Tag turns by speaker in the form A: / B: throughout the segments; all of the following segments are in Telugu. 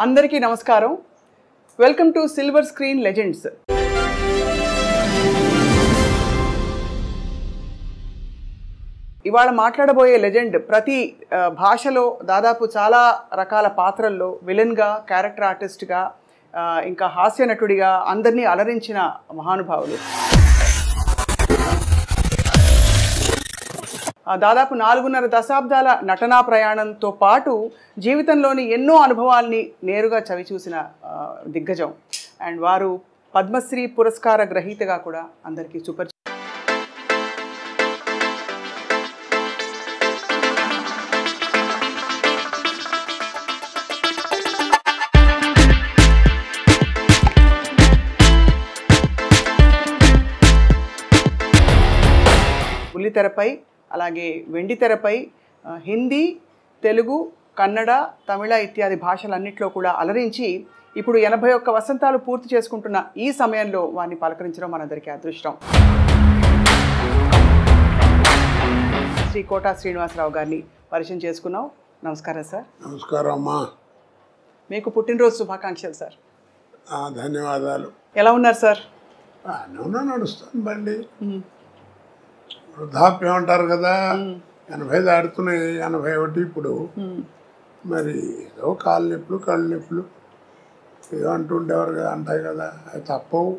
A: అందరికీ నమస్కారం. Welcome to silver screen legends. ఇవాళ మాట్లాడబోయే లెజెండ్ ప్రతి భాషలో దాదాపు చాలా రకాల పాత్రల్లో విలన్గా, క్యారెక్టర్ ఆర్టిస్ట్గా, ఇంకా హాస్య నటుడిగా అందరినీ అలరించిన మహానుభావులు. దాదాపు 4.5 దశాబ్దాల నటనా ప్రయాణంతో పాటు జీవితంలోని ఎన్నో అనుభవాల్ని నేరుగా చవిచూసిన దిగ్గజం. అండ్ వారు పద్మశ్రీ పురస్కార గ్రహీతగా కూడా అందరికీ సూపర్. బుల్లితెరపై, అలాగే వెండితెరపై హిందీ, తెలుగు, కన్నడ, తమిళ ఇత్యాది భాషలన్నింటిలో కూడా అలరించి ఇప్పుడు 81 వసంతాలు పూర్తి చేసుకుంటున్న ఈ సమయంలో వారిని పలకరించడం మనందరికీ అదృష్టం. శ్రీ కోట శ్రీనివాసరావు గారిని పరిచయం చేసుకున్నాం. నమస్కారం సార్.
B: నమస్కారం అమ్మా.
A: మీకు పుట్టినరోజు శుభాకాంక్షలు సార్.
B: ధన్యవాదాలు.
A: ఎలా ఉన్నారు సార్?
B: నడుస్తుంది బండి. వృద్ధాప్యం అంటారు కదా, 80 దాడుతున్నాయి, 81 ఇప్పుడు. మరి ఏదో కాళ్ళు నొప్పులు, కళ్ళు నొప్పులు ఏదో అంటుండేవారు కదా, అంటాయి కదా, అది తప్పవు.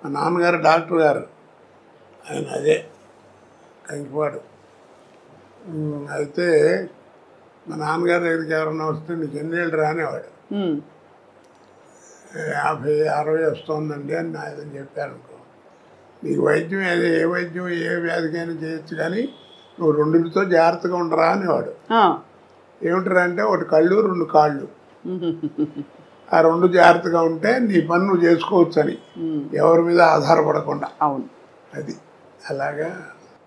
B: మా నాన్నగారు డాక్టర్ గారు, ఆయన అదే కంకిపాడు. అయితే మా నాన్నగారి దగ్గరికి ఎవరన్నా వస్తే నీకు ఎన్నేళ్ళు రానేవాడు. 50, 60 వస్తుందండి అని ఆయన చెప్పారు అనుకో, నీకు వైద్యం ఏ వైద్యం ఏ వ్యాధికైనా చేయొచ్చు, కానీ నువ్వు 2తో జాగ్రత్తగా ఉండరా అనేవాడు. ఏమిటారా అంటే, ఒకటి కళ్ళు, 2 కాళ్ళు. ఆ 2 జాగ్రత్తగా ఉంటే నీ పని నువ్వు చేసుకోవచ్చు అని, ఎవరి మీద ఆధారపడకుండా.
A: అవును,
B: అది అలాగా.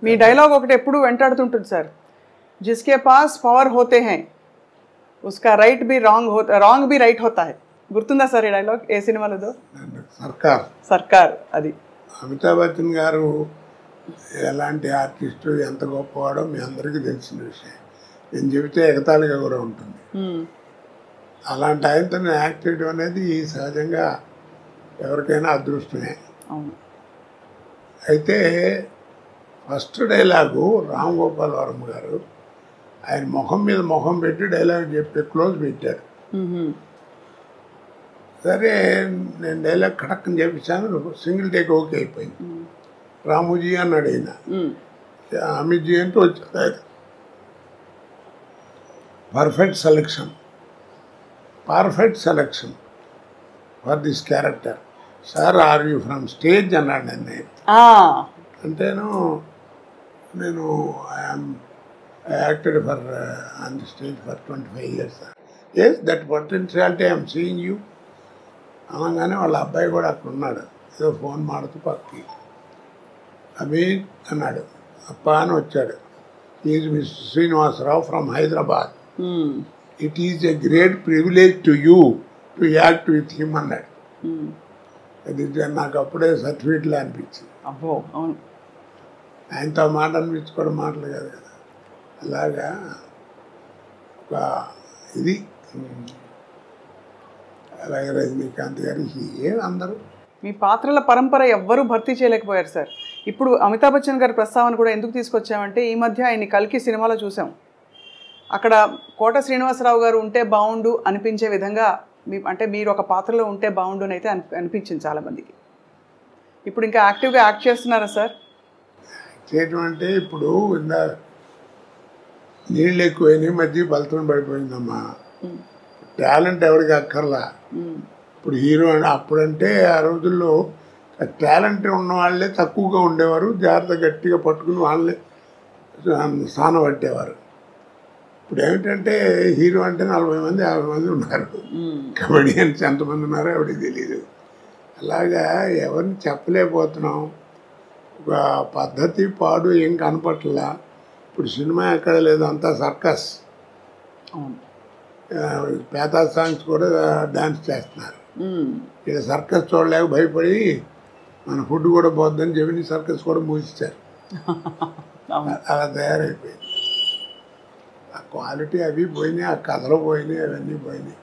A: మీ డైలాగ్ ఒకటి ఎప్పుడు వెంటాడుతుంటుంది సార్, జిస్కే పాస్ పవర్ హోతే హై ఉస్కా రైట్ బి రాంగ్ బి రైట్ హోతా హై. గుర్తుందా సార్ ఈ డైలాగ్? ఏ సినిమాలో? సర్కార్. అది
B: అమితాబ్ బచ్చన్ గారు ఎలాంటి ఆర్టిస్టు, ఎంత గొప్పవాడో మీ అందరికీ తెలిసిన విషయం. నేను చెబితే ఎగతాళిగా కూడా ఉంటుంది. అలాంటి ఆయనతో యాక్ట్ చేయడం అనేది సహజంగా ఎవరికైనా అదృష్టమే. అయితే ఫస్ట్ డైలాగు రామ్ గోపాల్ వర్మ గారు ఆయన ముఖం మీద ముఖం పెట్టి డైలాగ్ చెప్పి క్లోజ్ పెట్టారు. సరే, నేను డైలాగ్ కడక్కని చెప్పించాను, సింగిల్ టేక్ ఓకే అయిపోయింది. రాముజీ అన్నాడు ఆయన, అమిత్జీ అంటూ వచ్చాడు. Perfect selection for this character sir, are you from stage అన్నాడు నన్ను. అంటేను నేను I acted on the stage for 25 years. Yes, that potentiality I am seeing you. అనగానే వాళ్ళ అబ్బాయి కూడా అక్కడ ఉన్నాడు, ఏదో ఫోన్ మాడుతూ పక్కకి. అమీన్ అన్నాడు, అప్ప అని వచ్చాడు. Is mister Srinivasarao from Hyderabad. It is a great privilege to you to act with him అన్నాడు. అది నాకు అప్పుడే సర్టిఫికెట్లో అనిపించింది.
A: అబ్బో, అవును,
B: ఆయనతో మాట అనిపించుకోవడం మాటలు కాదు కదా. అలాగా ఒక ఇది. అలాగే రజనీకాంత్ గారు, అందరూ
A: మీ పాత్రల పరంపర ఎవ్వరూ భర్తీ చేయలేకపోయారు సార్. ఇప్పుడు అమితాబ్ బచ్చన్ గారి ప్రస్తావన కూడా ఎందుకు తీసుకొచ్చామంటే, ఈ మధ్య ఆయన్ని కల్కి సినిమాలో చూసాం. అక్కడ కోట శ్రీనివాసరావు గారు ఉంటే బాగుండు అనిపించే విధంగా అంటే మీరు ఒక పాత్రలో ఉంటే బాగుండు అని అయితే అనిపించింది చాలామందికి. ఇప్పుడు ఇంకా యాక్టివ్గా యాక్ట్ చేస్తున్నారా సార్?
B: చేయటం అంటే ఇప్పుడు నీళ్ళు ఎక్కువైనాయి, మధ్య బలతం పడిపోయిందమ్మా. టాలెంట్ ఎవరికి అక్కర్లా. ఇప్పుడు హీరో అప్పుడంటే ఆ రోజుల్లో టాలెంట్ ఉన్న వాళ్ళే తక్కువగా ఉండేవారు, జాగ్రత్త గట్టిగా పట్టుకుని వాళ్ళే స్థానం పట్టేవారు. ఇప్పుడు ఏమిటంటే హీరో అంటే 40 మంది 50 మంది ఉన్నారు, కమెడియన్స్ ఎంతమంది ఉన్నారో ఎవరికి తెలియదు. అలాగా ఎవరిని చెప్పలేకపోతున్నాం. ఒక పద్ధతి పాడు ఏం కనపట్లా. ఇప్పుడు సినిమా ఎక్కడ లేదు, అంతా సర్కస్. పేతా సాంగ్స్ కూడా డాన్స్ చేస్తున్నారు. ఇక్కడ సర్కస్ చూడలేక భయపడి మన ఫుడ్ కూడా పోద్దని చెప్పి సర్కస్ కూడా మూసిస్తారు. అలా తయారైపోయింది. క్వాలిటీ అవి పోయినాయి, ఆ కథలు పోయినాయి, అవన్నీ పోయినాయి.